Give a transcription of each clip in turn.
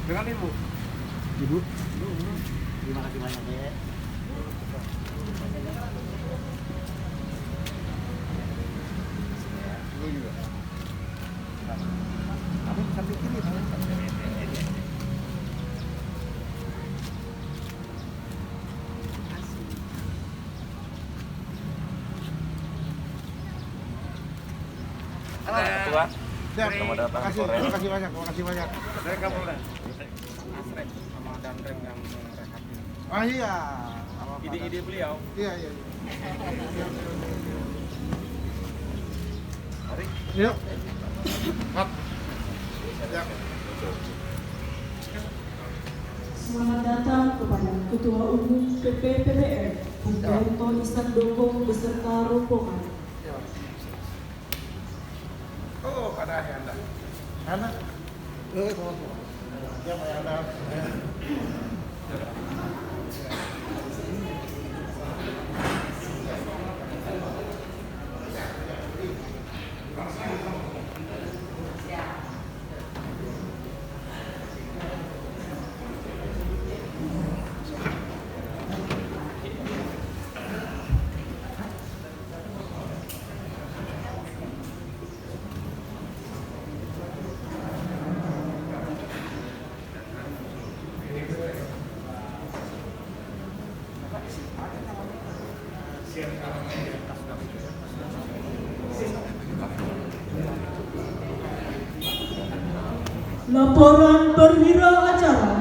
Dengan ibu. Ibu. Terima kasih banyak ya. Ibu juga. Kamu sambil kiri, Tua. Siap. Selamat datang di Korea. Terima kasih banyak, terima kasih banyak. Dari kamu udah Asrek sama Dandreng yang merehabilitasi. Oh iya. Ide-ide beliau. Iya, iya. Mari. Yuk. Cut. Ya. Selamat datang kepada Ketua Umum PPPPR, Bung Darto Isandoko beserta rombongan. Oh, pada Anda. Anda? Siapa yang Anda? Laporan perwira acara.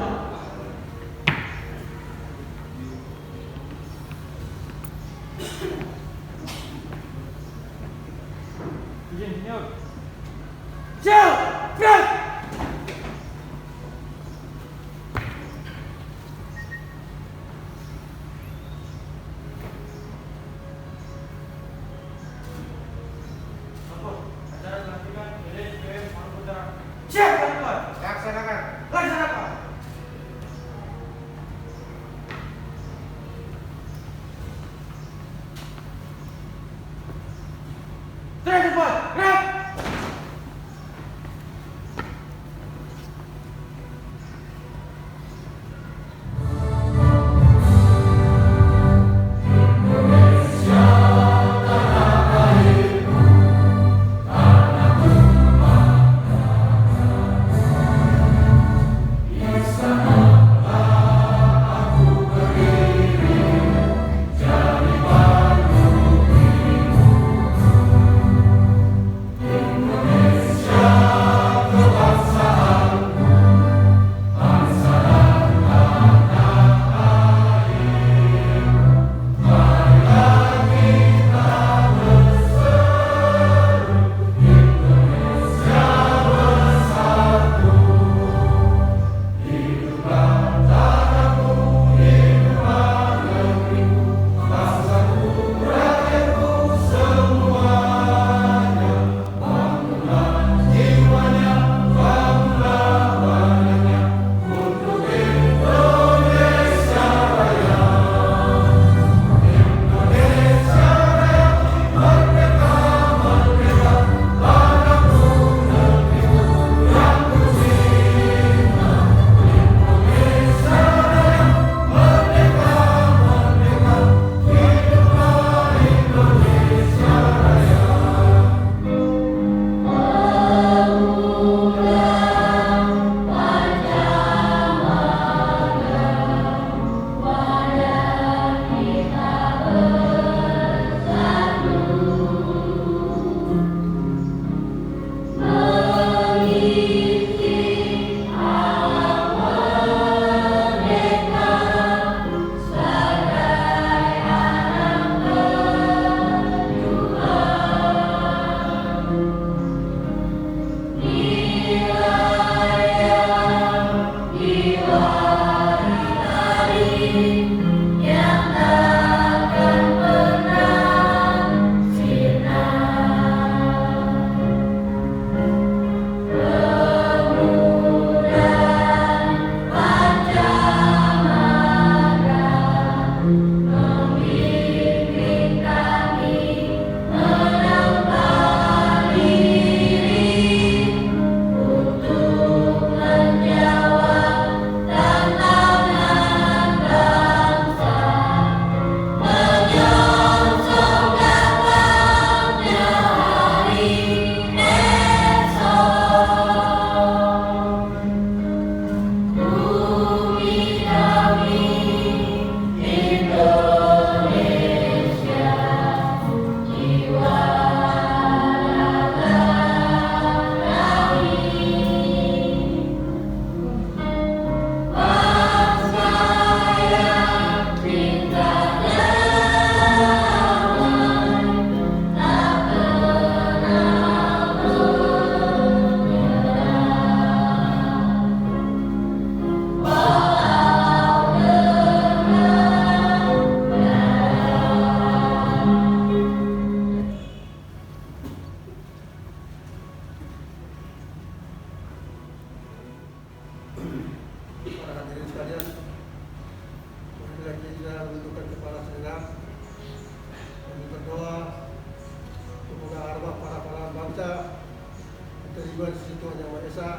Tuhan Yang Maha Esa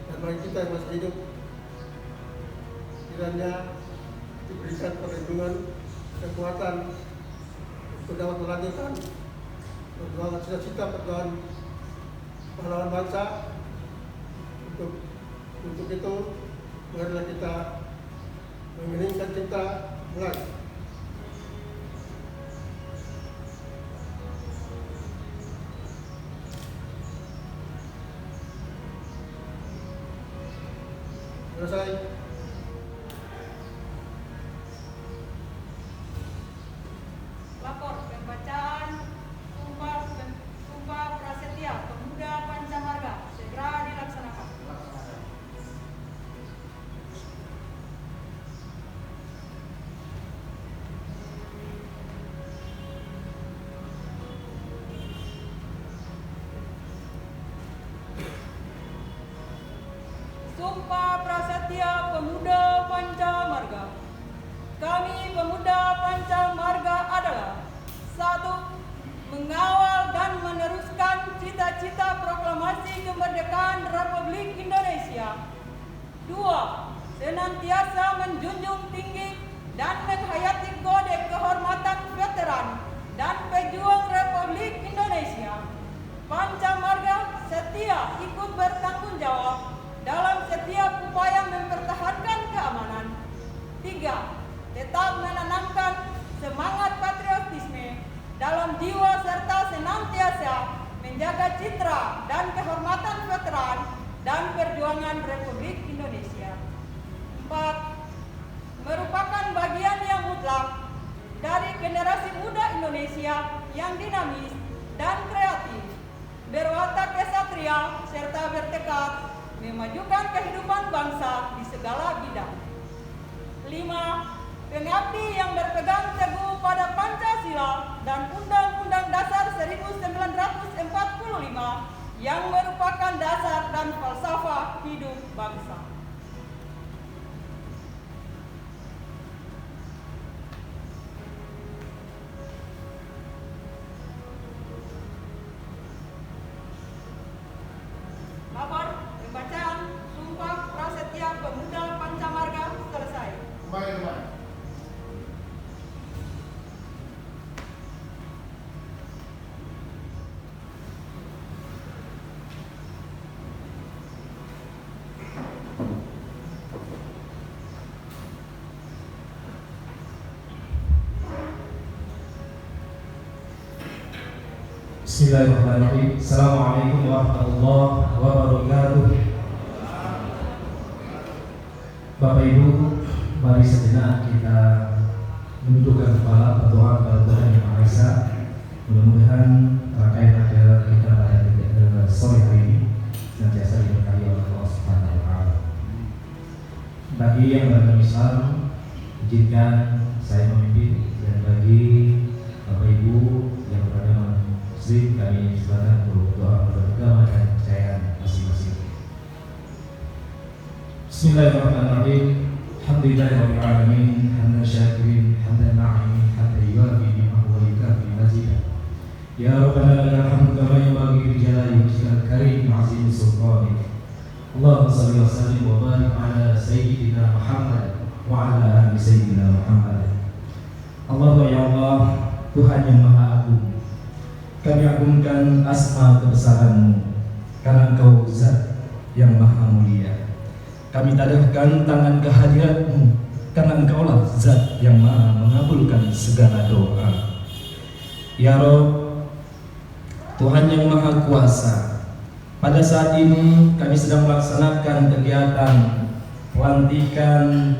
dan bagi kita yang masih hidup, kiranya diberikan perlindungan, kekuatan untuk dapat melanjutkan perjuangan cita-cita perjuangan pahlawan bangsa. Untuk itu, marilah kita mengiringkan cipta mulai. Selesai. Lapor pembacaan Sumpah Prasetya Pemuda Pancamarga segera dilaksanakan. Sumpah Prasetya Pemuda Pancamarga. Kami pemuda Pancamarga adalah 1. Mengawal dan meneruskan cita-cita proklamasi kemerdekaan Republik Indonesia. 2. Senantiasa menjunjung tinggi dan menghayati kode kehormatan veteran dan pejuang Republik Indonesia. Pancamarga setia ikut bertanggung jawab dalam setiap upaya mempertahankan keamanan. 3. Tetap menanamkan semangat patriotisme dalam jiwa serta senantiasa menjaga citra dan kehormatan veteran dan perjuangan Republik Indonesia. 4. Merupakan bagian yang mutlak dari generasi muda Indonesia yang dinamis dan kreatif, berwatak kesatria serta bertekad memajukan kehidupan bangsa di segala bidang. 5. Pengabdi yang berpegang teguh pada Pancasila dan Undang-Undang Dasar 1945 yang merupakan dasar dan falsafah hidup bangsa. Lapor pembacaan Sumpah Prasetya Pemuda Pancamarga selesai. Kembali. Bismillahirrahmanirrahim. Assalamualaikum warahmatullahi wabarakatuh. Bapak Ibu, mari sejenak kita menundukkan kepala, berdoa kepada Tuhan Yang Maha Esa. Mudah-mudahan rangkaian acara kita pada sore hari ini senantiasa diberkahi oleh Allah Subhanahu wa Ta'ala. Bagi yang beragama Islam, izinkan saya memimpin, dan bagi Bapak Ibu yang beragama Muslim, kami silakan berdoa kepada agama dan kepercayaan masing-masing. Bismillahirrahmanirrahim. Alhamdulillahirabbil alamin, hamdan syakirin, hamdan na'imin, hamdan yuwafi ni'amahu wa yukafi mazidah. Ya Rabbana lakal hamdu kama yanbaghi li jalali wajhikal karim wa 'azimi sultanik. Allahumma shalli wa sallim wa barik ala sayyidina Muhammad wa ala ali sayyidina Muhammad. Allahumma ya Allah, Tuhan yang Maha Agung, kami agungkan asma kebesaran-Mu karena Engkau Zat yang Maha Mulia. Kami tadahkan tangan kehadirat-Mu karena Engkaulah Zat yang Maha mengabulkan segala doa. Ya Rabb, Tuhan yang Maha Kuasa, pada saat ini kami sedang melaksanakan kegiatan pelantikan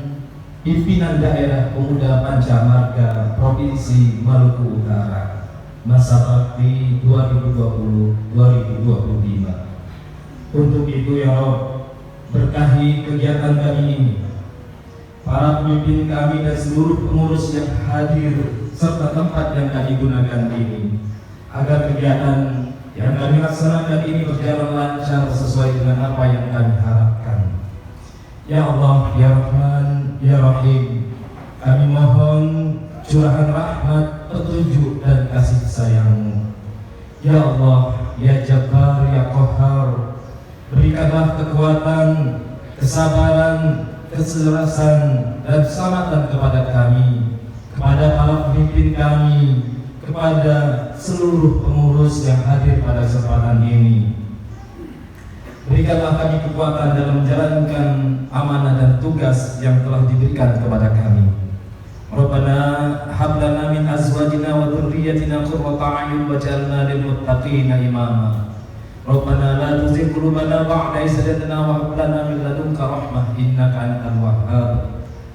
pimpinan daerah pemuda Pancamarga Provinsi Maluku Utara masa bakti 2020-2025. Untuk itu ya Rabb, berkahi kegiatan kami ini, para pemimpin kami dan seluruh pengurus yang hadir serta tempat yang kami gunakan ini, agar kegiatan yang kami laksanakan ini berjalan lancar sesuai dengan apa yang kami harapkan. Ya Allah, ya Rahman, ya Rahim, kami mohon curahan rahmat, petunjuk dan kasih sayang-Mu. Ya Allah, ya Jabbar, ya Qahhar, berikanlah kekuatan, kesabaran, kecerdasan, dan keselamatan kepada kami, kepada para pemimpin kami, kepada seluruh pengurus yang hadir pada kesempatan ini. Berikanlah kami kekuatan dalam menjalankan amanah dan tugas yang telah diberikan kepada kami. Rabbana hab lana min azwajina wa dhurriyyatina qurrata a'yun waj'alna lil muttaqina imama. Rabbana la tuzigh qulubana ba'da idh hadaytana wa hab lana min ladunka rahmah innaka antal wahhab.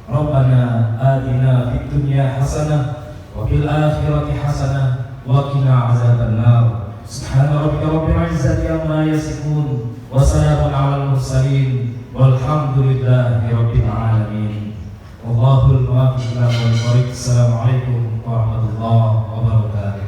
Rabbana atina fid dunya hasanah wa fil akhirati hasanah wa qina azabannar. Subhana rabbika rabbil izzati amma yasifun wa salamun 'alal mursalin walhamdulillahi rabbil alamin. Wallahul muwaffiq ila aqwamit thoriq. Assalamualaikum warahmatullahi wabarakatuh.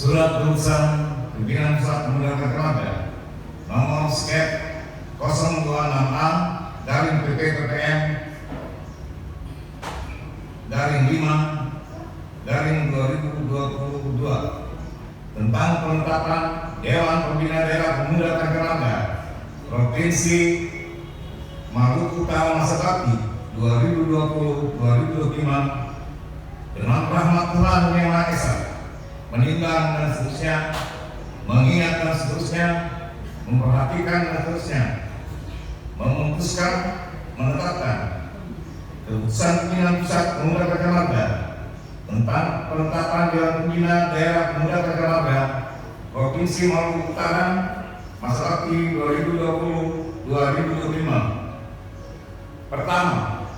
Surat Keputusan Pimpinan Pusat Pemuda Keluarga nomor skep 026A garing PP-PPM garing 5 garing 2022 tentang penetapan Dewan Pembina Daerah Pemuda Keluarga Provinsi Maluku Utara masa bakti 2020-2025 dengan rahmat Tuhan Yang Maha Esa, meninggal dan seterusnya, mengingat dan seterusnya, memperhatikan dan seterusnya, memutuskan, menetapkan keputusan pimpinan Pusat Pemuda Keluarga tentang penetapan Dewan Pembina Daerah Pemuda Keluarga Provinsi Maluku Utara masa bakti 2020-2025. Pertama,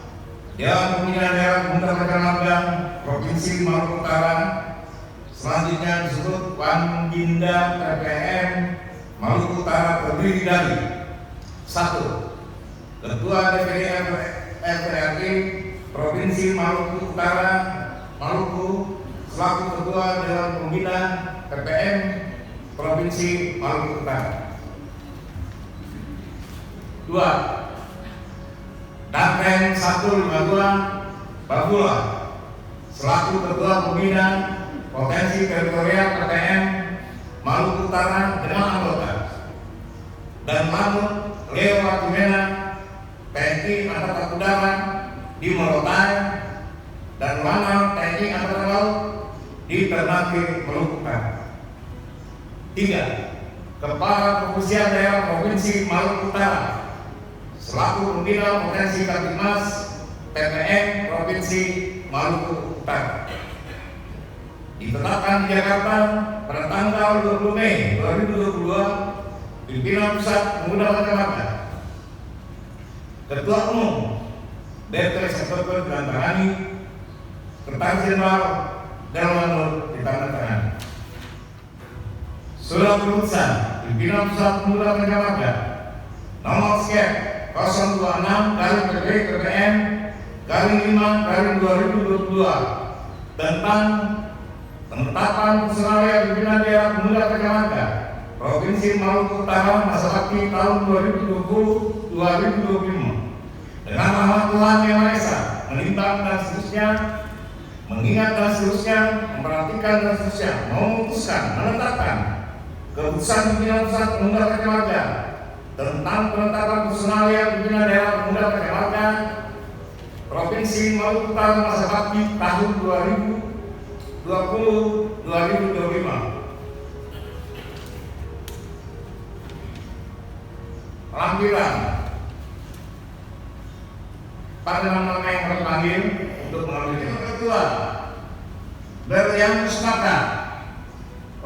Dewan Pembina Daerah Pemuda Keluarga Provinsi Maluku Utara selanjutnya disebut Pambinda PPM Maluku Utara terdiri dari 1. Ketua DPD RI Provinsi Maluku Utara Maluku selaku Ketua Dewan Pembina PPM Provinsi Maluku Utara. 2. Danrem 152 Babula selaku Ketua Pembina Potensi Teritorial PPM Maluku Utara dengan anggota, dan Mahmud Leo Watimena TNI Angkatan Udara di Morotai dan Lanal TNI Angkatan Laut di Ternate Maluku Utara. 3. Kepala Kepolisian Daerah Provinsi Maluku Utara selaku Pembina Potensi Kaptimnas PPM Provinsi Maluku Utara ditetapkan di Jakarta pada tanggal 20 Mei 2022. Pimpinan Pusat Pemuda Keluarga Ketua Umum DPD Eksekutif ditandatangani, Sekretaris Jenderal Dewan ditandatangani. Surat Keputusan Pimpinan Pusat Pemuda Keluarga nomor skep 026 garing PP-PPM garing 5 garing 2022 tentang penetapan personalia pimpinan daerah pemuda Keluarga Provinsi Maluku Utara masa bakti tahun 2020-2025 dengan rahmat Tuhan Yang Maha Esa, menimbang dan seterusnya, mengingat dan seterusnya, memperhatikan dan seterusnya, memutuskan, menetapkan keputusan pimpinan Pusat Pemuda Keluarga tentang penetapan personalia pimpinan daerah pemuda Keluarga Provinsi Maluku Utara masa bakti tahun 2020-2025. Lampiran pada nama yang terpanggil untuk mengambil ketua Berian Musnaka,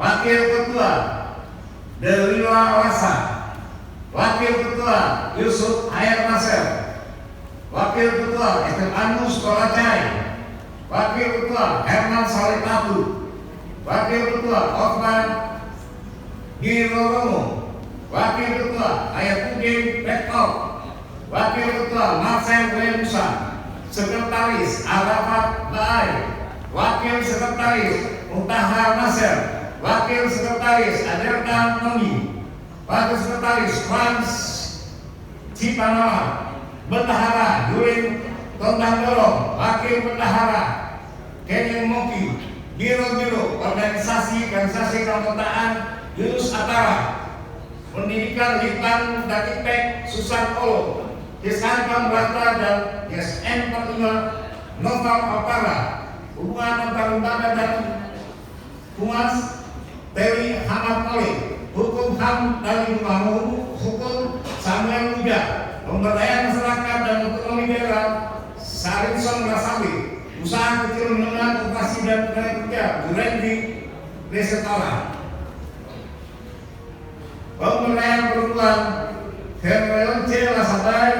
Wakil Ketua Delila Rasa, Wakil Ketua Yusuf Hayat Nasir, Wakil Ketua Estebanus Kolacai, Wakil Ketua Herman Saleh Tatu, Wakil Ketua Osman Giroromo, Wakil Ketua Ayatudin Rektor, Wakil Ketua Marcel Musa, Sekretaris Arafat Baai, Wakil Sekretaris Mutahar Nasir, Wakil Sekretaris Adelta Noni, Wakil Sekretaris Frans Cipanama, Bendahara Yurin Tondang Dorong, Wakil Bendahara Kenny Moki, Biro Organisasi Keanggotaan Yunus Atara, Pendidikan Lipan Dakitek Susan Olo, YSN Pambrata dan YSN 45 Noval Opara, Hubungan Antar Lembaga dan Humas Terry Hamad Oli, Hukum HAM dari Mahmud, Hukum Samuel Muda, Pemberdayaan Masyarakat dan Otonomi Daerah Sarinson Rasawi, Usaha Kecil Menengah Koperasi dan Tenaga Kerja Burendi Resetara, Pemberdayaan Perempuan Hermayon C. Lasabai,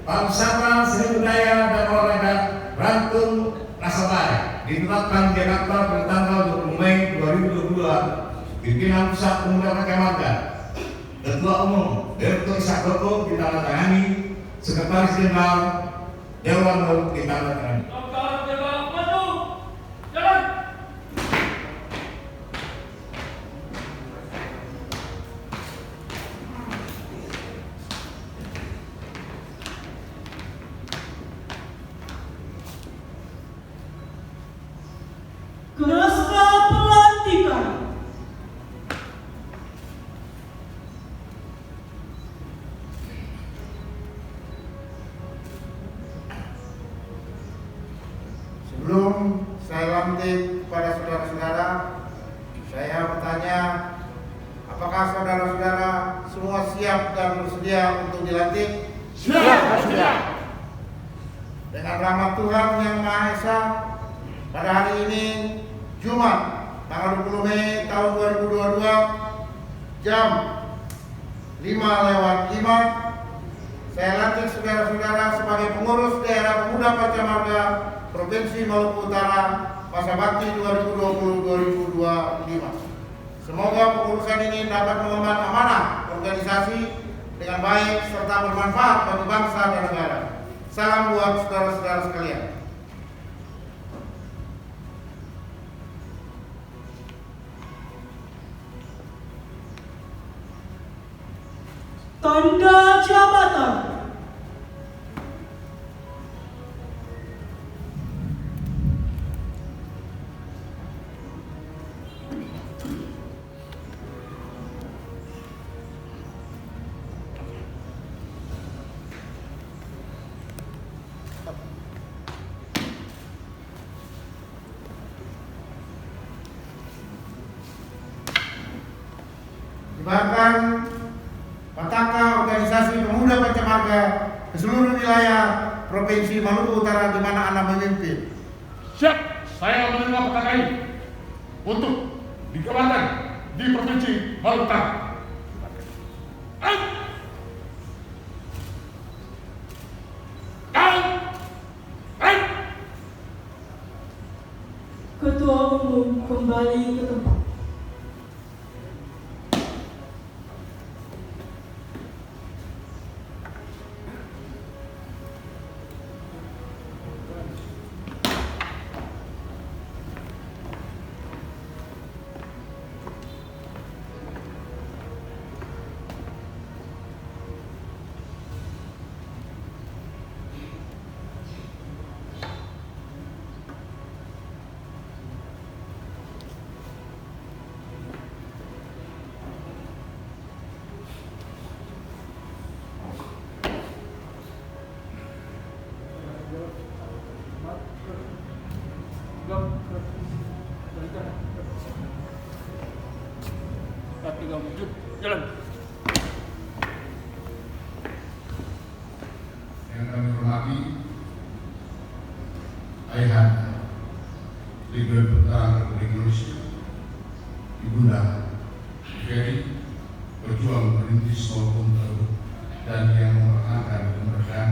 Pariwisata Seni Budaya dan Olahraga Rantun Nasabai ditetapkan di Jakarta pada tanggal 20 Mei 2022. Pimpinan Pusat Pemuda Pakai Ketua Umum Dr. Ishak Doko ditandatangani, Sekretaris Jenderal Dewan ditandatangani. Naskah pelantikan. Sebelum saya lantik kepada saudara-saudara, saya bertanya, apakah saudara-saudara semua siap dan bersedia untuk dilantik? Siap. Dengan rahmat Tuhan Yang Maha Esa, pada hari ini Jumat tanggal 20 Mei tahun 2022 jam 5:05 saya lantik saudara-saudara sebagai pengurus daerah Pemuda Pacamarga Provinsi Maluku Utara masa bakti 2020-2025. Semoga pengurusan ini dapat mengemban amanah organisasi dengan baik serta bermanfaat bagi bangsa dan negara. Salam buat saudara-saudara sekalian. Tanda jabatan. Dibacakan Pataka Organisasi Pemuda Pacamarga ke seluruh wilayah Provinsi Maluku Utara di mana Anda memimpin. Siap, saya menerima petaka ini untuk dikembangkan di Provinsi Maluku Utara. Ketua Umum kembali ke tempat. Jalan. Yang kami hormati Ayahanda Legiun Pertahanan Republik Indonesia, Ibunda Ferry, berjuang merintis maupun terus dan yang mempertahankan kemerdekaan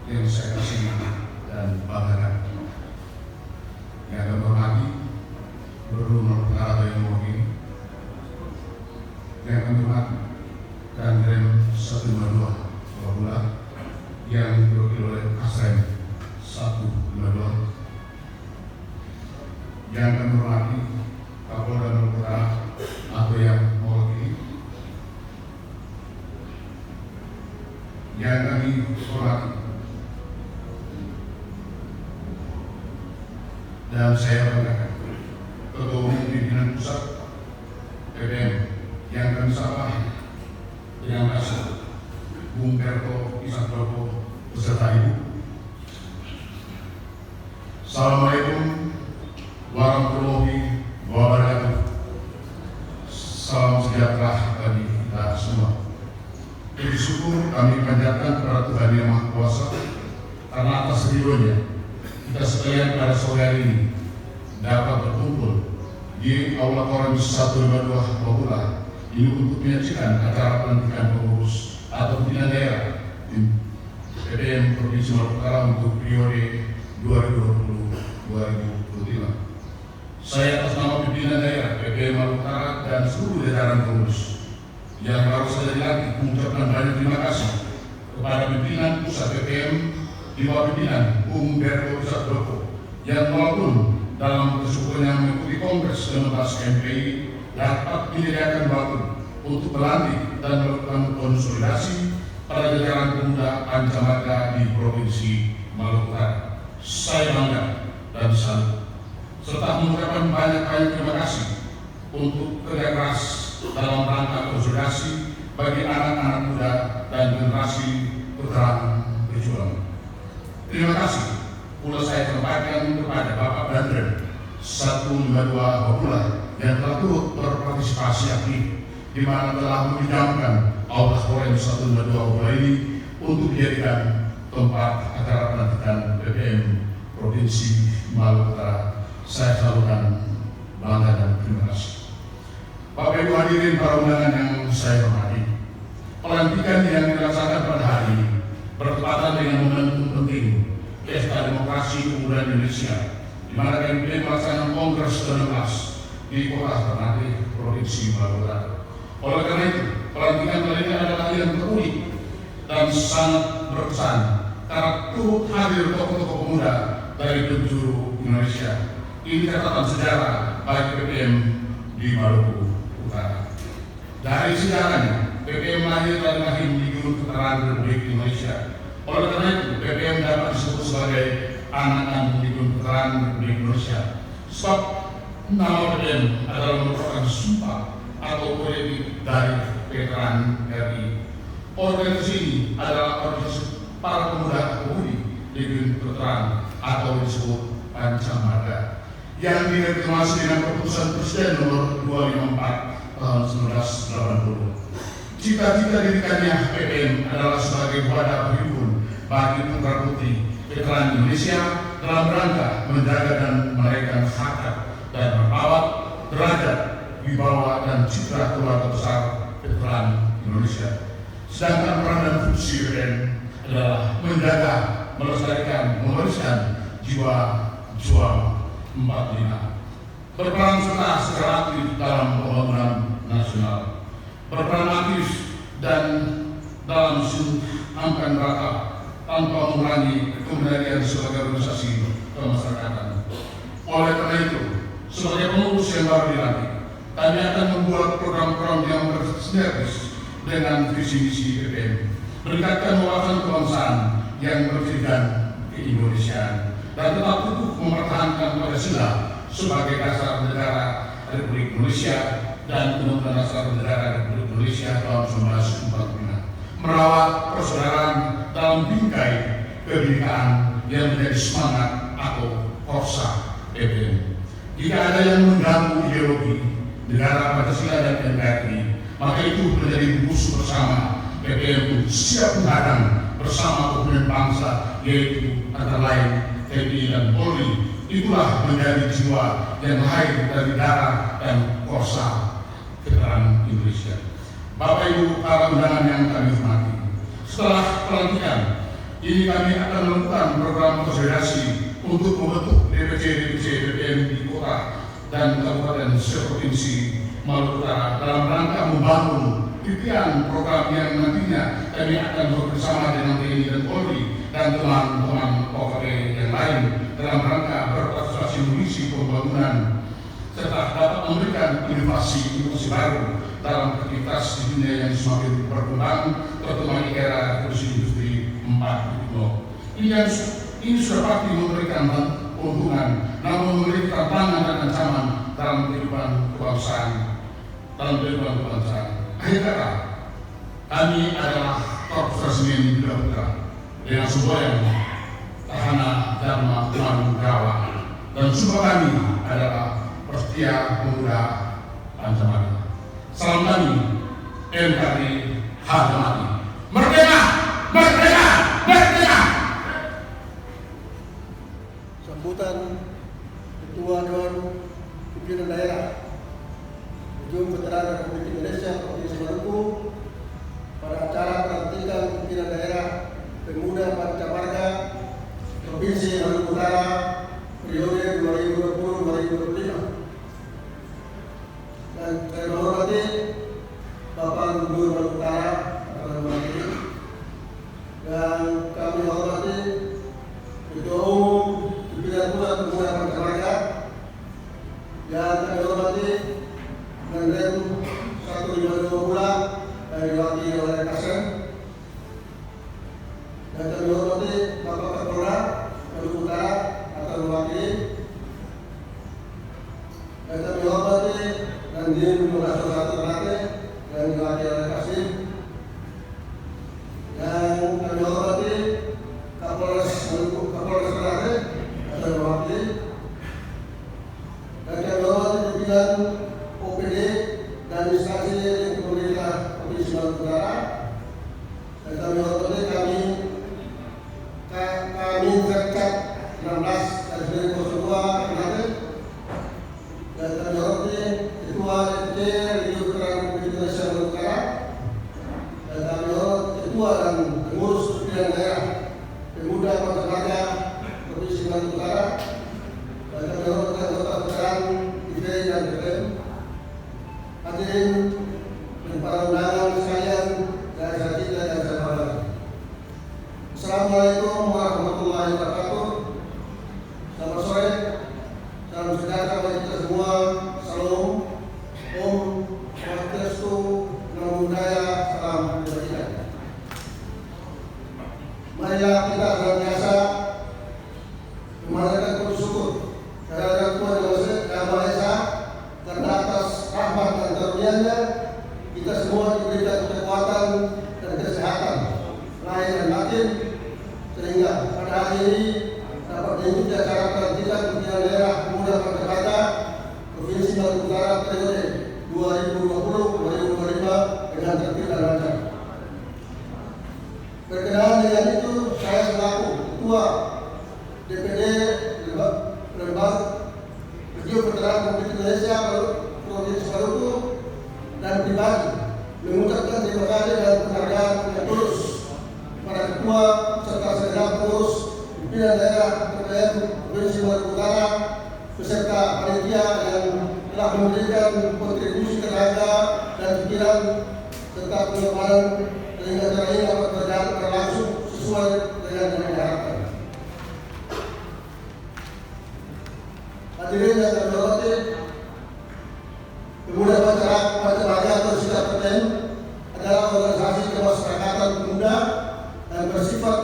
yang saya kasih dan banggakan. yang kami hormati Kapolda Maluku Utara atau yang mewakili, yang kami hormati dan saya banggakan Ketua Umum Pimpinan Pusat PPM yang kami sapa dengan kasih Bung Berto Isandoko beserta Ibu. Assalamualaikum warahmatullahi wabarakatuh. Salam sejahtera bagi kita semua. Puji syukur kami panjatkan kepada Tuhan Yang Maha Kuasa karena atas ridho-Nya kita sekalian pada sore hari ini dapat berkumpul di Aula Korem 152 Babula ini untuk menyaksikan acara pelantikan pengurus atau pimpinan daerah PPM Provinsi Maluku Utara untuk periode 2020-2025. Saya atas nama pimpinan daerah PPM Maluku Utara dan seluruh jajaran pengurus yang baru saja dilantik mengucapkan banyak terima kasih kepada pimpinan pusat PPM di bawah pimpinan Bung Berto Isandoko yang walaupun dalam kesempatan yang mengikuti Kongres ke-16 MPI dapat menyediakan waktu untuk melantik dan melakukan konsolidasi pada jajaran pemuda Pancamarga di Provinsi Maluku Utara. Saya bangga dan salut serta mengucapkan banyak terima kasih untuk kerja keras dalam rangka konsolidasi bagi anak-anak muda dan generasi veteran berjuang. Terima kasih pula saya sampaikan kepada Bapak Dandrem 152 Babula yang telah turut berpartisipasi aktif di mana telah meminjamkan Aula Korem 152 Babula ini untuk dijadikan tempat acara pelantikan PPM Provinsi Maluku Utara. Saya saluran bangga dan terima kasih. Bapak Ibu hadirin para undangan yang saya hormati, pelantikan yang dilaksanakan pada hari ini bertepatan dengan momentum penting Pesta Demokrasi Pemuda Indonesia, di mana KMP melaksanakan Kongres ke-16 di Kota Ternate, Provinsi Maluku Utara. Oleh karena itu, pelantikan kali ini adalah yang terunik dan sangat berkesan karena turut hadir tokoh-tokoh pemuda dari penjuru Indonesia. Ini catatan sejarah bagi PPM di Maluku Utara. Dari sejarahnya, PPM lahir dan lahir di Gunung Keterangan Republik Indonesia. Oleh karena itu, PPM dapat disebut sebagai anak kandung di Gunung Keterangan Republik Indonesia. Sebab nama PPM adalah merupakan sumpah atau kode dari veteran RI. Organisasi ini adalah organisasi para pemuda-pemudi di Gunung Keterangan atau disebut Pancamarga yang dilegitimasi dengan keputusan Presiden nomor 254 tahun 1980. Cita-cita dirikannya PPM adalah sebagai wadah berhimpun bagi putra-putri veteran Indonesia dalam rangka menjaga dan menaikkan harkat dan merawat derajat, wibawa dan citra keluarga besar veteran Indonesia. Sedangkan peran dan fungsi PPM adalah menjaga, melestarikan, mewariskan jiwa juang 45, berperan serta secara aktif dalam pembangunan nasional, berperan aktif dan dalam angkan rata tanpa mengurangi kemudian sebagai organisasi kemasyarakatan. Oleh karena itu, sebagai pengurus yang baru dilantik, kami akan membuat program-program yang bersinergis dengan visi-misi PPM, meningkatkan wawasan kebangsaan yang berkaitan keindonesiaan dan tetap utuh mempertahankan Pancasila sebagai dasar negara Republik Indonesia dan Undang-Undang Dasar Negara Republik Indonesia tahun 1945, merawat persaudaraan dalam bingkai kebinekaan yang menjadi semangat atau korsa PPM. Jika ada yang mengganggu ideologi negara Pancasila dan NKRI, maka itu menjadi musuh bersama PPM siap menghadang bersama komponen bangsa, yaitu antara lain TNI dan Polri. Itulah menjadi jiwa yang lahir dari darah dan korsa veteran Indonesia. Bapak Ibu para undangan yang kami hormati, setelah pelantikan ini kami akan melakukan program konsolidasi untuk membentuk DPC PPM di kota dan kabupaten seprovinsi Maluku Utara dalam rangka membangun impian program yang nantinya kami akan bekerjasama dengan TNI dan Polri dan teman-teman OKP yang lain dalam rangka berpartisipasi mengisi pembangunan serta dapat memberikan inovasi baru dalam aktivitas di dunia yang semakin berkembang, terutama di era revolusi industri 4.0. Ini sudah pasti memberikan keuntungan, namun memiliki tantangan dan ancaman dalam kehidupan kebangsaan. Akhir kata, kami adalah Korps Resimen Budha Putra dengan semboyan Tahana Dharma Manunggawa, dan sumpah kami adalah Perstia Pemuda Pancamara. Salam kami, NKRI harga mati. Merdeka! Merdeka! Merdeka! Sambutan Ketua Dewan Pimpinan Daerah Ujung Veteran Republik Indonesia Provinsi Maluku pada acara pelantikan Pimpinan Daerah Pemuda Pancamarga Provinsi Maluku Utara periode 2020-2025. Dan saya menghormati Bapak Gubernur Maluku Utara, dan kami hormati Ketua Umum Pimpinan Pusat Pemuda Pancamarga, dan kami hormati Menrem 152 Pulang yang diwakili oleh Kasem, dan kami hormati Bapak Kapolda Maluku Utara atau mewakili, dan kami hormati dan Dim Munasul Ternate yang diwakili oleh Kasim, dan kami hormati Kapolres Maluku, Kapolres Ternate atau mewakili, dan kami hormati pimpinan OPD dan instansi pemerintah Provinsi Maluku Utara, dan kami hormati kami Zercat 16 dan 02 Ternate, dan kami hormati Ketua DPD Regio Veteran Republik Indonesia Maluku Utara, dan kami hormati Ketua dan Pengurus Pimpinan Daerah Pemuda Pancamarga Provinsi Maluku Utara, dan kami hormati anggota veteran IPI dan BPM, hadirin dan para undangan sekalian dari saya cinta dan saya hormati. Assalamualaikum warahmatullahi wabarakatuh. Selamat sore, salam sejahtera bagi kita semua. Salam, Om Swastiastu, Namo Buddhaya, salam kebajikan. Marilah kita senantiasa memanjatkan puji syukur kehadirat Tuhan Yang Maha Esa, karena atas rahmat dan karunia-Nya kita semua diberikan kekuatan dan kesehatan lahir dan batin, sehingga pada hari ini dapat mengikuti acara pelantikan Pimpinan Daerah Pemuda Pancamarga Provinsi Maluku Utara periode 2020-2025 dengan tertib dan lancar. Berkenaan dengan itu, saya selaku Ketua DPD Lembang Regio Veteran Republik Indonesia Provinsi Maluku dan pribadi mengucapkan terima kasih dan penghargaan yang tulus pada Ketua serta segenap pengurus Pimpinan Daerah PPM Provinsi Maluku Utara beserta panitia yang telah memberikan kontribusi tenaga dan pikiran serta pengorbanan sehingga acara ini dapat berlangsung sesuai dengan yang diharapkan. Hadirin yang kami hormati, Pemuda Pancamarga atau Sikap PTN adalah organisasi kemasyarakatan pemuda yang bersifat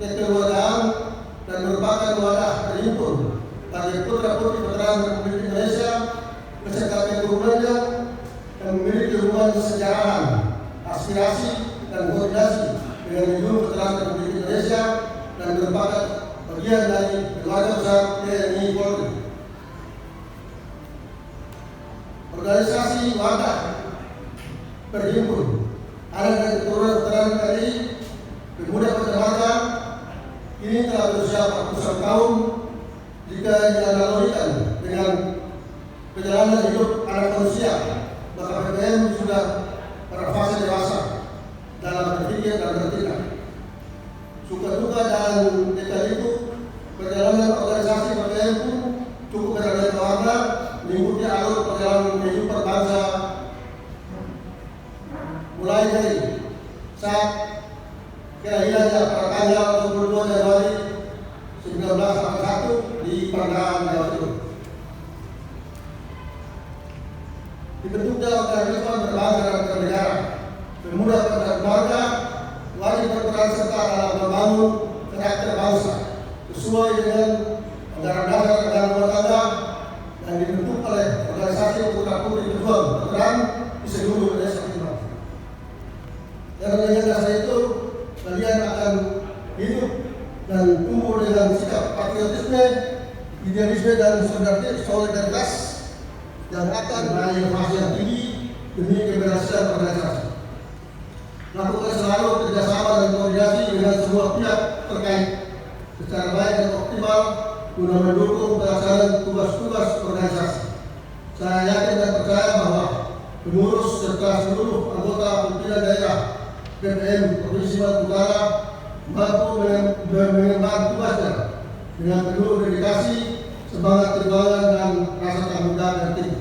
kekeluargaan dan merupakan wadah terhimpun bagi putra-putri veteran Republik Indonesia beserta keturunannya yang memiliki hubungan kesejarahan, aspirasi dan koordinasi dengan Ujung Veteran Republik Indonesia dan merupakan bagian dari keluarga besar TNI Polri. Organisasi wadah berhimpun ada dari keturunan veteran TNI Pemuda Pancamarga ini telah berusia 41 tahun. Jika dianalogikan dengan perjalanan hidup anak manusia, maka PPM sudah pada fase dewasa dalam berpikir dan bertindak. Suka duka dan detail itu, perjalanan organisasi PPM pun cukup berwarna mengikuti alur perjalanan kehidupan bangsa, mulai dari saat kelahirannya pada tanggal 22 Januari 1981 di di Pandaan, Jawa Timur. Dibentuknya organisme berbangsa dan bernegara, pemuda berkeluarga wajib berperan serta dalam membangun karakter bangsa sesuai dengan anggaran dasar negara rumah tangga yang dibentuk oleh organisasi putra putri berjuang berperan di seluruh Indonesia Timur. Dan dengan dasar itu kalian akan hidup dan tumbuh dengan sikap patriotisme, idealisme dan solidaritas yang akan meraih inovasi yang tinggi demi keberhasilan organisasi. Lakukan selalu kerjasama dan koordinasi dengan semua pihak terkait secara baik dan optimal guna mendukung pelaksanaan tugas-tugas organisasi. Saya yakin dan percaya bahwa pengurus serta seluruh anggota pimpinan daerah PPM Provinsi Maluku Utara mampu mengemban tugasnya dengan penuh dedikasi, semangat perjuangan dan rasa tanggung jawab yang tinggi.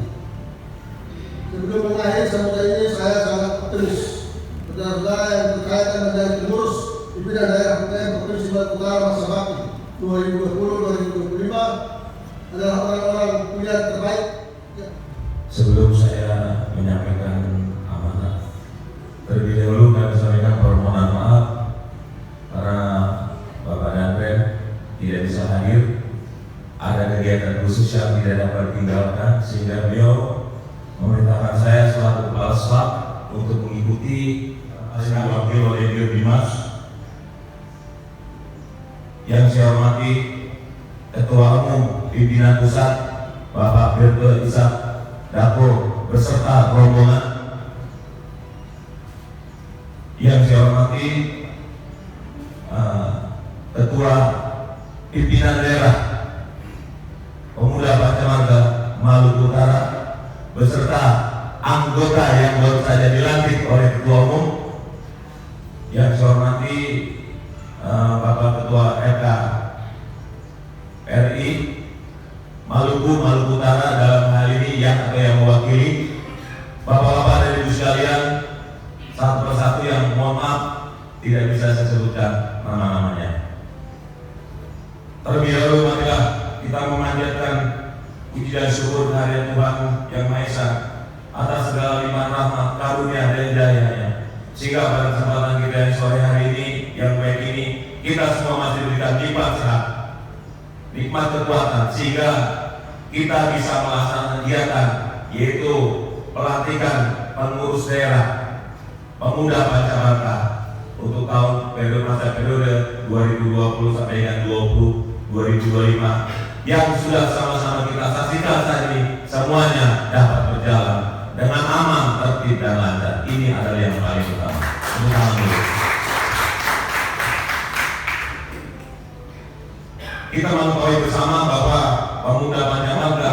Sebelum mengakhiri sambutan ini, saya sangat optimis saudara-saudara yang berkaitan menjadi pengurus pimpinan daerah PPM Provinsi Maluku Utara masa bakti 2020-2025 adalah orang-orang pilihan terbaik. Sebelum saya menyampaikan amanat, terlebih dahulu kami sampaikan permohonan maaf karena Bapak Danrem tidak bisa hadir. Ada kegiatan khusus yang tidak dapat ditinggalkan sehingga beliau memerintahkan saya selaku kepala staf untuk mengikuti hasil wakil oleh Dir Dimas. Yang saya hormati Ketua Umum Pimpinan Pusat Bapak Berto Ishak Dako beserta rombongan. Yang saya hormati Ketua Pimpinan Daerah Pemuda Pancamarga Maluku Utara beserta anggota yang baru saja dilantik oleh Ketua Umum. Yang saya hormati Bapak Ketua RK RI Maluku Utara dalam hal ini yang mewakili. Bapak-bapak dan ibu sekalian, satu persatu yang mohon maaf tidak bisa saya sebutkan nama-namanya. Terlebih dahulu marilah kita memanjatkan puji dan syukur kehadirat Tuhan Yang Maha Esa atas segala limpahan rahmat, karunia dan hidayahnya, sehingga pada kesempatan kita yang sore hari ini yang baik ini kita semua masih diberikan nikmat sehat, nikmat kekuatan, sehingga kita bisa melaksanakan kegiatan yaitu pelantikan pengurus daerah pemuda Pancamarga untuk tahun periode 2020 sampai dengan 2025 yang sudah sama-sama kita saksikan saat ini semuanya dapat berjalan dengan aman, tertib dan lancar. Ini adalah yang paling utama. Kita mengetahui bersama bahwa pemuda Pancamarga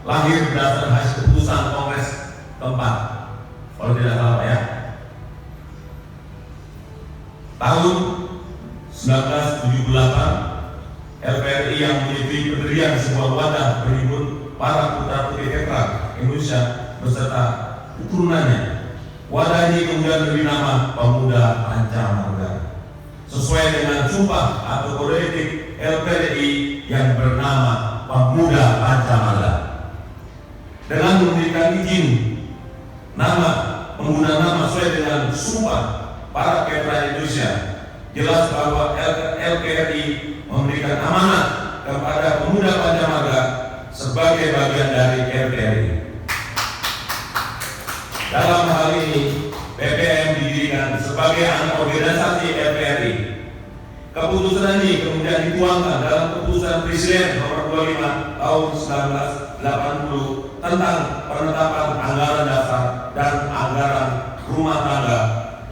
lahir berdasarkan hasil keputusan Kongres keempat, kalau tidak salah ya, tahun 1978. LPRI yang menyetujui pendirian sebuah wadah berhimpun para putra putri Veteran Indonesia beserta keturunannya. Wadah ini kemudian diberi nama Pemuda Pancamarga sesuai dengan sumpah atau kode etik LPRI yang bernama Pemuda Pancamarga. Dengan memberikan izin menggunakan nama sesuai dengan sumpah para veteran Indonesia, jelas bahwa LPRI memberikan amanat kepada pemuda Pancamarga sebagai bagian dari LPRI. Dalam hal ini, PPM didirikan sebagai anak organisasi LPRI. Keputusan ini kemudian dituangkan dalam keputusan Presiden nomor 25 tahun 1980 tentang penetapan anggaran dasar dan anggaran rumah tangga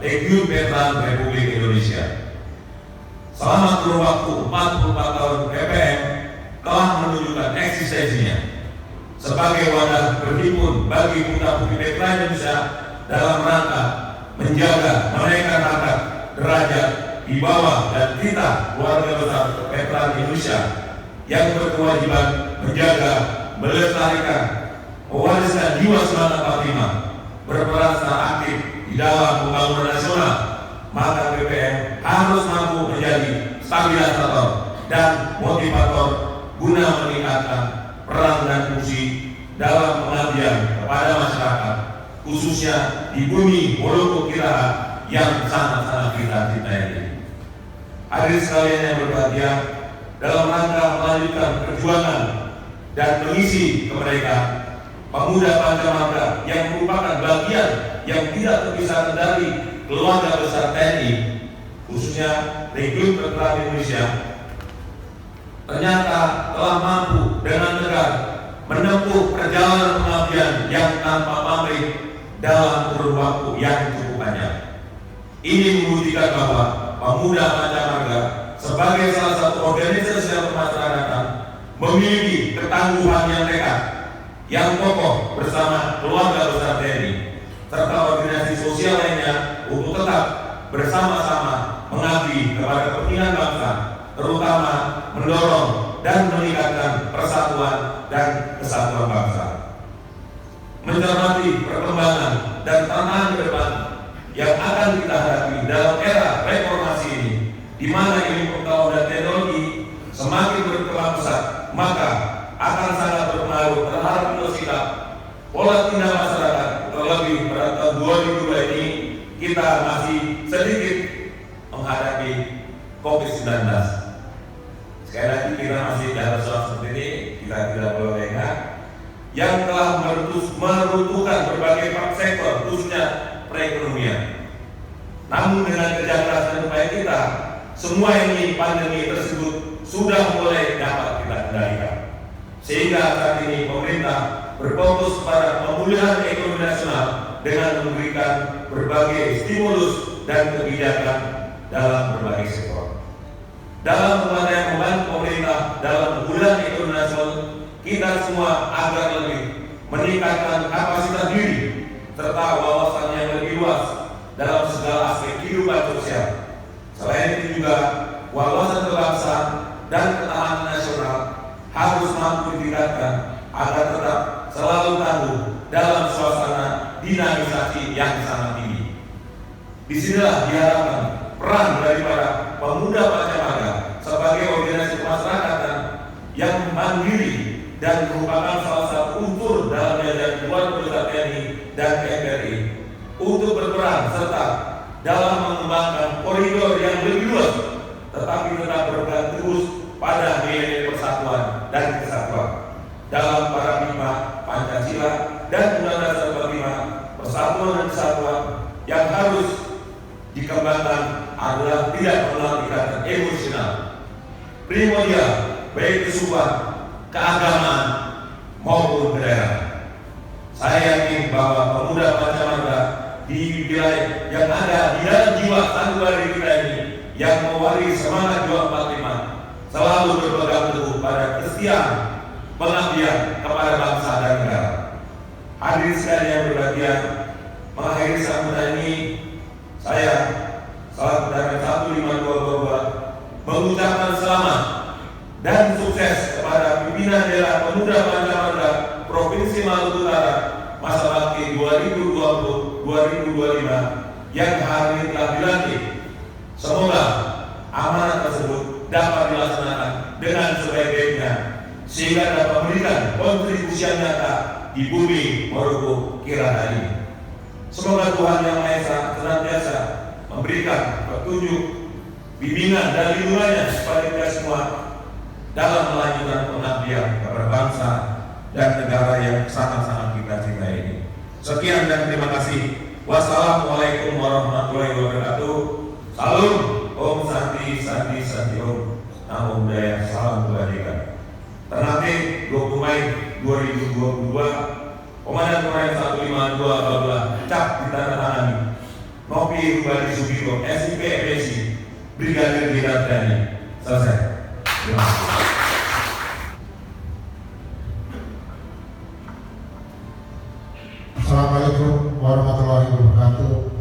Legiun Veteran Republik Indonesia. Selama kurun waktu 44 tahun PPM telah menunjukkan eksistensinya sebagai wadah berhimpun bagi putra-putri veteran Indonesia dalam rangka menjaga menaikkan harkat derajat di bawah dan kita keluarga besar veteran Indonesia yang berkewajiban menjaga, melestarikan, mewariskan jiwa semangat 45, berperan secara aktif di dalam pembangunan nasional. Maka BPM harus mampu menjadi stabilisator dan motivator guna meningkatkan peran dan fungsi dalam pengabdian kepada masyarakat, khususnya di bumi Maluku Kiraha yang sangat-sangat kita cintai ini. Hadirin sekalian yang berbahagia, dalam rangka melanjutkan perjuangan dan mengisi kemerdekaan, Pemuda Pancamarga yang merupakan bagian yang tidak terpisahkan dari keluarga besar TNI, khususnya Rekrut Tentara Indonesia, ternyata telah mampu dengan tegar menempuh perjalanan pengabdian yang tanpa pamrih dalam kurun waktu yang cukup panjang. Ini membuktikan bahwa Pemuda Pancamarga sebagai salah satu organisasi kemasyarakatan memiliki ketangguhan yang nekat, yang kokoh bersama keluarga besar TNI serta organisasi sosial lainnya untuk tetap bersama-sama mengabdi kepada kepentingan bangsa, terutama mendorong dan meningkatkan persatuan dan kesatuan bangsa. Mencermati perkembangan dan tantangan ke depan yang akan kita hadapi dalam era reformasi ini, di mana ilmu pengetahuan dan teknologi semakin berkembang pesat, maka akan sangat berpengaruh terhadap sikap pola tindak masyarakat. Terlebih pada tahun 2002 ini kita masih sedikit menghadapi COVID-19. Sekali lagi kita masih dalam suasana seperti ini, kita tidak boleh lengah, yang telah meruntuhkan berbagai sektor, khususnya perekonomian. Namun dengan kerja keras dan upaya kita, semua ini pandemi tersebut sudah mulai dapat kita kendalikan. Sehingga saat ini pemerintah berfokus pada pemulihan ekonomi nasional dengan memberikan berbagai stimulus dan kebijakan dalam berbagai sektor. Dalam upaya membantu pemerintah dalam pemulihan ekonomi nasional, kita semua agar lebih meningkatkan kapasitas diri serta wawasan yang lebih luas dalam segala aspek kehidupan sosial. Selain itu juga wawasan kebangsaan dan ketahanan nasional harus mampu ditingkatkan agar tetap selalu tangguh dalam suasana dinamisasi yang sangat tinggi. Disinilah diharapkan peran daripada Pemuda Pancamarga sebagai organisasi kemasyarakatan yang mandiri dan merupakan salah satu unsur dalam jajaran keluarga besar TNI dan TNI untuk berperan serta dalam mengembangkan koridor yang lebih luas, tetapi tetap berperan terus pada nilai persatuan dan kesatuan dalam paradigma Pancasila dan Undang-Undang 45. Persatuan dan kesatuan yang harus dikembangkan adalah tidak mengenal ikatan emosional, primordial, baik kesukuan, keagamaan maupun daerah. Saya yakin bahwa Pemuda Pancamarga di wilayah yang ada di dalam jiwa sanubari kita ini yang mewaris semangat 245 selalu berpegang teguh pada kesetiaan pengabdian kepada bangsa dan negara. Hadirin sekalian yang berbahagia, mengakhiri sambutan ini saya selaku dari 15222 mengucapkan selamat dan sukses kepada pimpinan daerah Pemuda Pancamarga Provinsi Maluku Utara masa bakti 2020-2025 yang hari ini telah dilantik. Semoga amanat tersebut dapat dilaksanakan dengan sebaik-baiknya sehingga dapat memberikan kontribusi yang nyata di bumi Maluku Kiraha ini. Semoga Tuhan Yang Maha Esa senantiasa memberikan petunjuk, bimbingan dan lindungannya kepada kita semua dalam melanjutkan pengabdian kepada bangsa dan negara yang sangat-sangat kita cintai ini. Sekian dan terima kasih. Wassalamualaikum warahmatullahi wabarakatuh. Salam, Om Santi Santi Santi Om. Namo Buddhaya, salam kebajikan. Ternate 20 Mei 2022, Komandan Korem 152 Babla cap ditandatangani Nopi Rubadi Sugiro SIP FSI Brigadir Jenderal TNI. Selesai. Terima kasih. Assalamualaikum warahmatullahi wabarakatuh.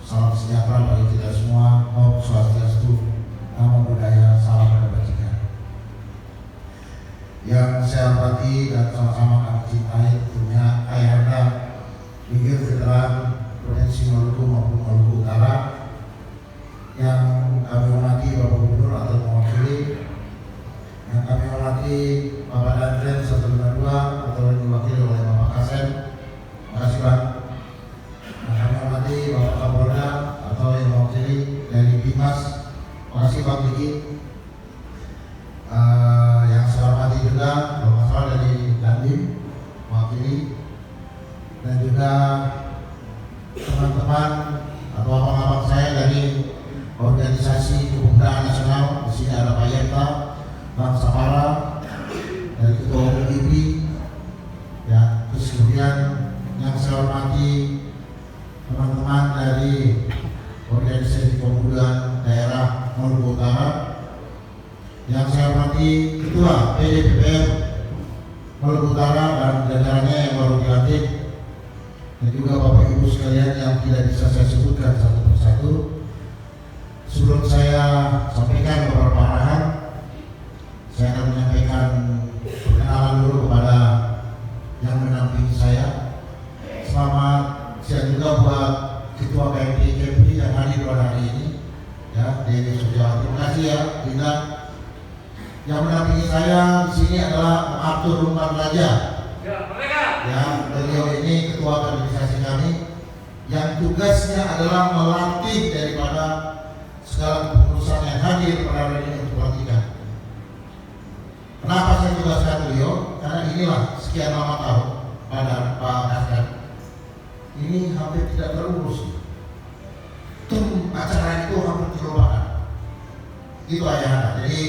Salam sejahtera bagi kita semua. Om Swastiastu, Namo Buddhaya, salam kebajikan. Yang saya hormati dan sama-sama kami cintai tentunya Ayahanda Brigjen Veteran Provinsi Maluku maupun Maluku Utara, yang kami hormati Bapak Gubernur atau mewakili yang kami hormati Bapak Danrem 152 atau yang diwakili oleh Bapak Kasem. Terima kasih Pak. Yang kami hormati Bapak Kapolda atau yang mewakili dari Bimas. Terima kasih Pak Diki. Yang saya hormati juga Bapak Sal dari Dandim mewakili, dan juga teman-teman atau abang-abang saya dari organisasi kepemudaan nasional. Di sini ada Pak Yenta, Bang Sapara, dari Ketua Umum IPI, ya. Terus kemudian yang saya hormati teman-teman dari organisasi kepemudaan daerah Maluku Utara, yang saya hormati Ketua PDPPR Maluku Utara dan jajarannya yang baru dilantik, dan juga Bapak Ibu sekalian yang tidak bisa saya sebutkan satu persatu. Sebelum saya sampaikan beberapa arahan, saya akan menyampaikan perkenalan dulu kepada yang mendampingi saya. Selamat siang juga buat Ketua KMP Kepri yang hadir pada hari ini, ya, Dewi Sujiawati. Terima kasih ya, Dinda. Yang mendampingi saya di sini adalah Abdul Rumah Raja. Ya, beliau ini ketua organisasi kami yang tugasnya adalah melatih daripada segala kepengurusan yang hadir pada hari ini untuk pelantikan. Kenapa saya tugaskan beliau? Karena inilah sekian lama tahun pada Pak Kasem ini hampir tidak terurus. Acara itu hampir terlupakan. Itu ayah. Jadi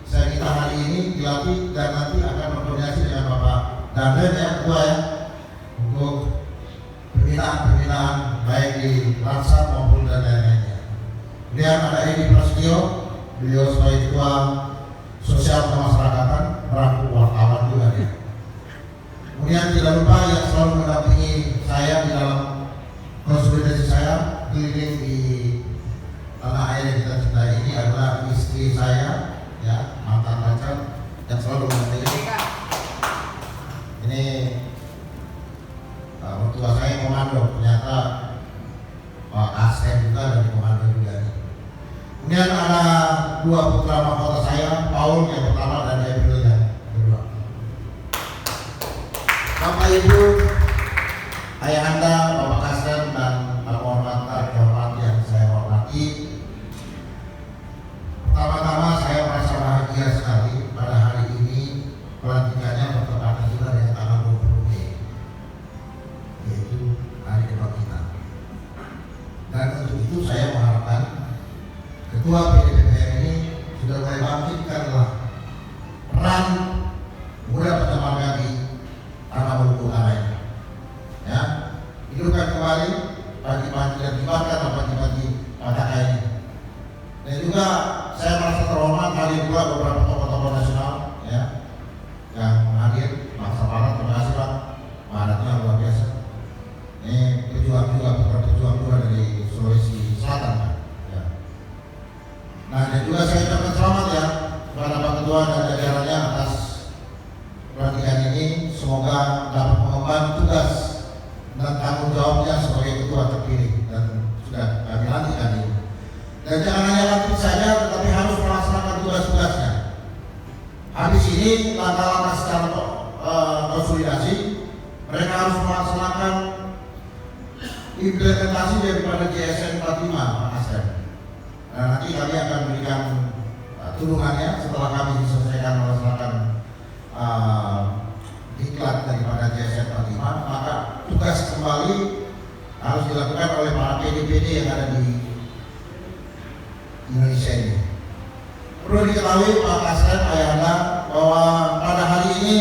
saya minta hari ini dilatih dan nanti akan berkoordinasi dengan Bapak Danrem ya, Ketua ya, untuk pembinaan baik di Lansat maupun dan lain-lainnya. Kemudian ada Edi Prasetyo, beliau sebagai Ketua Sosial Kemasyarakatan, berangkat wartawan juga ya. Kemudian tidak lupa yang selalu mendampingi saya di dalam konsolidasi saya keliling di tanah air yang kita cintai ini adalah istri saya, ya, mantan pacar yang selalu mendampingi. Ini mertua saya komando, ternyata Pak Kasem juga dari komando juga. Kemudian ada dua putra mahkota saya, Paul yang pertama dan April yang kedua. Bapak Ibu, Ayahanda, Bapak Kasem dan Bapak hormat yang saya hormati. Pertama-tama saya merasa bahagia sekali pada hari ini pelantikannya bertepatan juga dengan tanggal 20 Mei, yaitu hari kebangkitan. Dan untuk itu saya mengharapkan Ketua PDPPR ini sudah mulai bangkitkanlah peran muda pertama di tanah Maluku Utara ini, ya, hidupkan kembali pagi-pagi dan dibakar pagi-pagi Pataka ini. Dan juga saya merasa terhormat hadir juga beberapa tokoh-tokoh nasional, ya, yang hadir. Bang Sapara, terima kasih Pak, padatnya luar biasa. Ini pejuang juga, putra pejuang juga dari Sulawesi Selatan, ya. Nah, dan juga saya ucapkan selamat ya kepada Pak Ketua dan jajarannya atas pelantikan ini. Semoga dapat mengemban tugas dan tanggung jawabnya sebagai ketua terpilih dan sudah kami lantik hari ini. Dan jangan hanya lantik saja, tetapi harus melaksanakan tugas-tugasnya. Habis ini langkah-langkah secara konsolidasi, mereka harus melaksanakan implementasi daripada JSN 45 Pak Kasem. Nah, nanti kami akan berikan tudungannya setelah kami selesaikan melaksanakan diklat daripada JSN 45, maka tugas kembali harus dilakukan oleh para PD-PD yang ada di Indonesia ini. Perlu diketahui Pak Kasem, Ayahanda, bahwa pada hari ini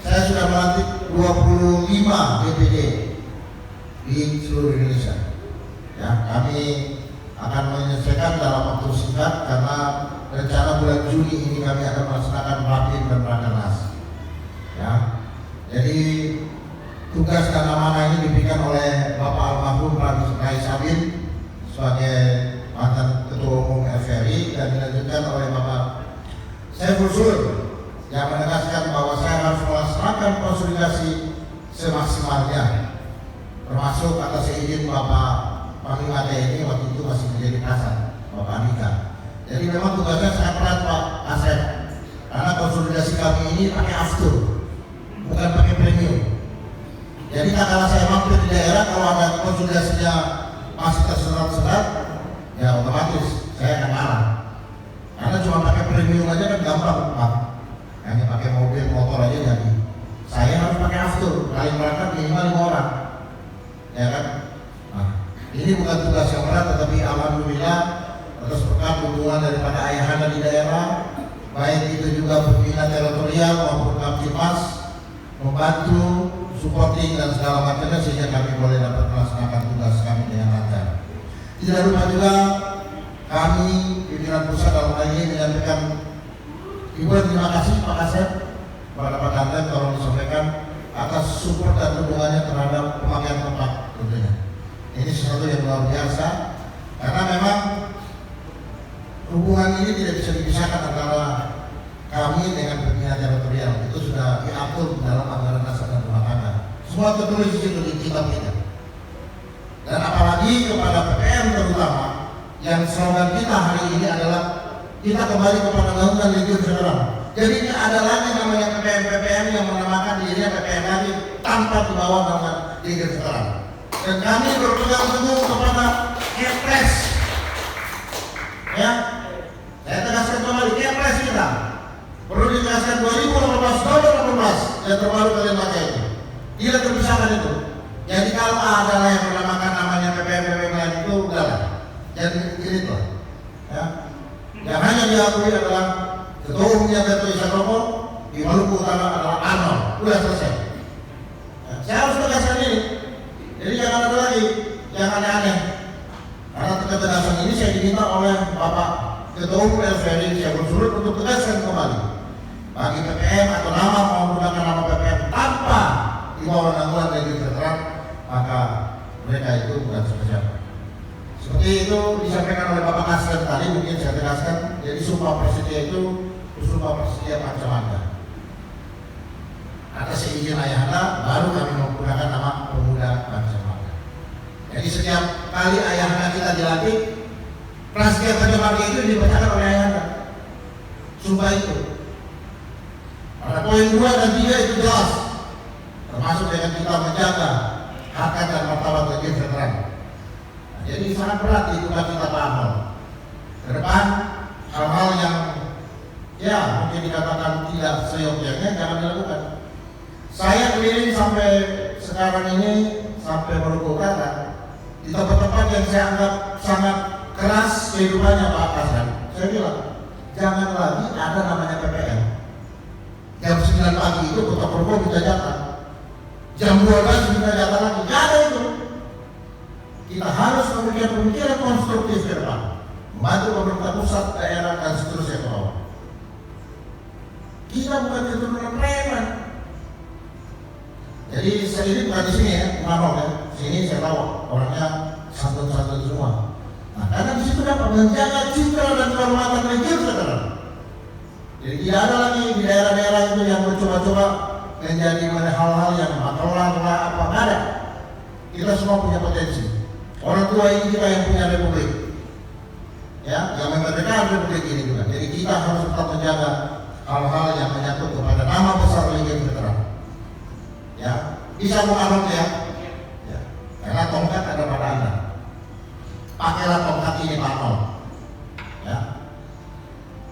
saya sudah melantik 25 DPD di seluruh Indonesia. Ya, kami akan menyelesaikan dalam waktu singkat karena rencana bulan Juni ini kami akan melaksanakan rapim dan rakernas. Ya, jadi tugas dan amanah ini diberikan oleh Bapak Almarhum Rais Sabin sebagai mantan Ketua Umum FRI dan dilanjutkan oleh Bapak Saiful Sur yang menegaskan bahwa saya harus melaksanakan konsolidasi semaksimalnya, termasuk atas izin Bapak Panglima TNI waktu itu masih menjadi kasat, Bapak Andika. Jadi memang tugasnya sangat berat Pak Kasem, karena konsolidasi Jadi kalau saya mampir di daerah, kalau ada konsolidasinya masih tersendat-sendat, ya otomatis saya akan marah. Karena cuma pakai premium aja kan gampang, Pak. Hanya pakai mobil, motor aja jadi. Saya harus pakai aftur, kali berangkat minimal 5 orang, ya kan? Nah, ini bukan tugas yang berat, tetapi alhamdulillah atas berkat dukungan daripada ayahanda di daerah, baik itu juga pembina teritorial maupun Kamtipmas, membantu, supporting dan segala macamnya sehingga kami boleh dapat melaksanakan tugas kami dengan lancar. Tidak lupa juga kami pimpinan pusat dalam hal ini menyampaikan ribuan terima kasih Pak Kasep kepada Pak Danten tolong disampaikan atas support dan dukungannya terhadap pemakaian tempat tentunya. Ini sesuatu yang luar biasa karena memang hubungan ini tidak bisa dipisahkan antara kami dengan pembina teritorial. Itu sudah diatur dalam anggaran dasar dan rumah tangga. Semua tertulis di situ di kitab kita. Dan apalagi kepada PPM terutama, yang slogan kita hari ini adalah kita kembali kepada bangunan Legiun Veteran. Jadi ini ada lagi namanya PPM yang menamakan dirinya PPM lagi tanpa di bawah naungan Legiun Veteran. Dan kami berpegang teguh kepada Kepres. Ya, saya tegaskan kembali Kepres kita. Perlu ditegaskan 2018 yang terbaru kalian baca itu. Tidak terpisahkan itu. Jadi kalau ada yang menamakan namanya PPM lain itu udahlah. Jadi gini tuh. Ya. Yang hanya diakui adalah ketua umumnya Dato' Ishak Rokok di Maluku Utara adalah Arnold. Udah selesai. Ya. Saya harus tegaskan ini. Jadi jangan ada lagi yang aneh-aneh. Karena ketegasan ini saya diminta oleh Bapak Ketua Umum LVRI saya bersurat untuk tegaskan kembali. Bagi PPM atau nama menggunakan nama PPM tanpa di bawah naungan Legiun Veteran, maka mereka itu bukan siapa-siapa. Seperti itu disampaikan oleh Bapak Kasep tadi, mungkin saya tegaskan. Jadi Sumpah Prasetya itu Sumpah Prasetya Pancamanda. Atas izin ayahanda, baru kami menggunakan nama Pemuda Pancamanda. Jadi setiap kali ayahanda kita dilantik, Prasetya Pancamanda itu dibacakan oleh ayahanda. Sumpah itu. Pada poin 2 dan 3 itu jelas, termasuk dengan kita menjaga harkat dan martabat Legiun Veteran. Nah, jadi sangat berat itu kita paham. Ke depan hal-hal yang ya mungkin dikatakan tidak seyogyanya jangan dilakukan. Saya keliling sampai sekarang ini sampai Maluku Utara di tempat-tempat yang saya anggap sangat keras kehidupannya Pak Kasep. Saya bilang jangan lagi ada namanya PPM. Jam 9 pagi itu Kota Progo minta jatah. Jam 12 minta jatah lagi. Gak ada itu. Kita harus memberikan pemikiran konstruktif ke depan. Membantu pemerintah pusat, daerah, dan seterusnya ke bawah. Kita bukan keturunan preman. Jadi saya ini bukan di sini ya, Manok ya. Sini saya tahu orangnya santun-santun semua. Nah, karena di situ dapat menjaga citra dan kehormatan Legiun Veteran. Jadi tidak ada lagi di daerah-daerah itu yang mencoba-coba menjadi hal-hal yang maklar apa nggak ada. Kita semua punya potensi. Orang tua ini kita yang punya republik, ya, yang memerdekakan republik ini juga. Jadi kita harus tetap menjaga hal-hal yang menyangkut kepada nama besar Legiun Veteran. Ya, bisa mengarut ya. Karena tongkat ada pada Anda. Pakailah tongkat ini Pak Nol. Ya.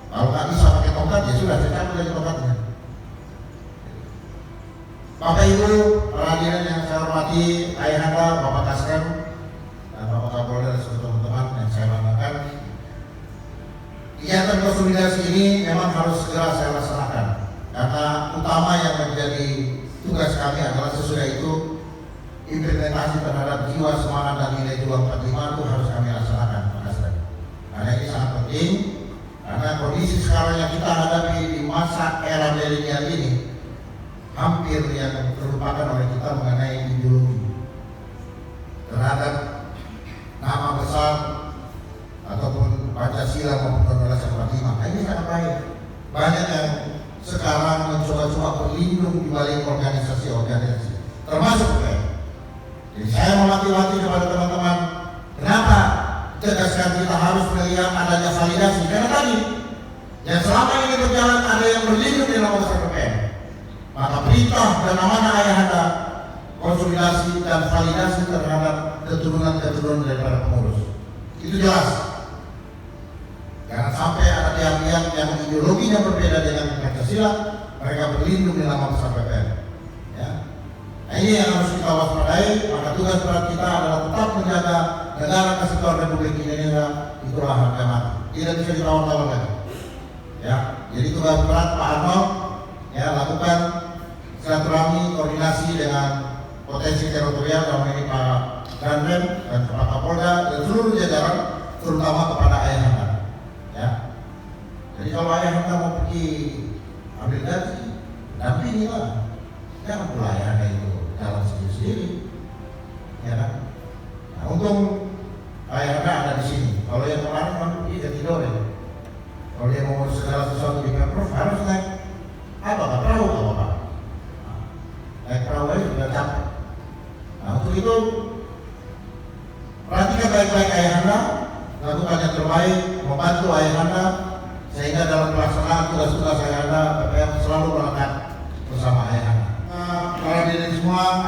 Kalau nggak bisa pakai tongkat ya sudah saya cabut dari tongkatnya. Bapak Ibu hadirin yang saya hormati, ayahanda, Bapak Kasep, Bapak Kapolda dan seluruh teman-teman yang saya banggakan. Kegiatan konsolidasi ini memang harus segera saya laksanakan karena utama yang menjadi tugas kami adalah sesudah itu implementasi terhadap jiwa, semangat dan nilai 245 itu harus kami laksanakan. Karena ini sangat penting. Karena kondisi sekarang yang kita hadapi di masa era milenial ini hampir yang terlupakan oleh kita mengenai ideologi terhadap nama besar ataupun Pancasila maupun Undang-Undang 45. Ini sangat baik. Banyak yang sekarang mencoba-coba berlindung di balik organisasi-organisasi, termasuk PPM. Jadi saya mewanti-wanti kepada teman-teman, kenapa tegaskan kita harus melihat adanya validasi? Karena tadi yang selama ini berjalan ada yang berlindung di nama besar PPM. Maka perintah dan amanah ayahanda konsolidasi dan validasi terhadap keturunan-keturunan daripada pengurus. Itu jelas. Jangan sampai ada tiang-tiang yang ideologinya berbeda dengan Pancasila, mereka berlindung di nama besar PPM. Ya. Nah, ini yang harus kita waspadai. Maka tugas berat kita adalah tetap menjaga negara kesatuan Republik Indonesia. Itulah harga mati. Tidak bisa ditawar-tawar lagi. Ya. Jadi tugas berat Pak Arnold, ya, lakukan silaturahmi koordinasi dengan potensi teritorial dalam ini Pak Danrem dan Pak Kapolda dan seluruh jajaran, terutama kepada Ayahanda. Ya. Jadi kalau Ayahanda mau pergi ambil gaji, dampingilah. Jangan pula Ayahanda itu jalan sendiri-sendiri. Ya kan? Nah, untung Ayahanda ada di sini. Kalau yang kemarin mampu dia tidur ya. Kalau dia mau segala sesuatu di Pemprov harus naik perahu apa? Naik perahu aja sudah capek. Nah, untuk itu perhatikan baik-baik Ayahanda, lakukan yang terbaik, membantu Ayahanda sehingga dalam pelaksanaan tugas-tugas Ayahanda PPM selalu berangkat bersama Ayahanda. Para diri semua,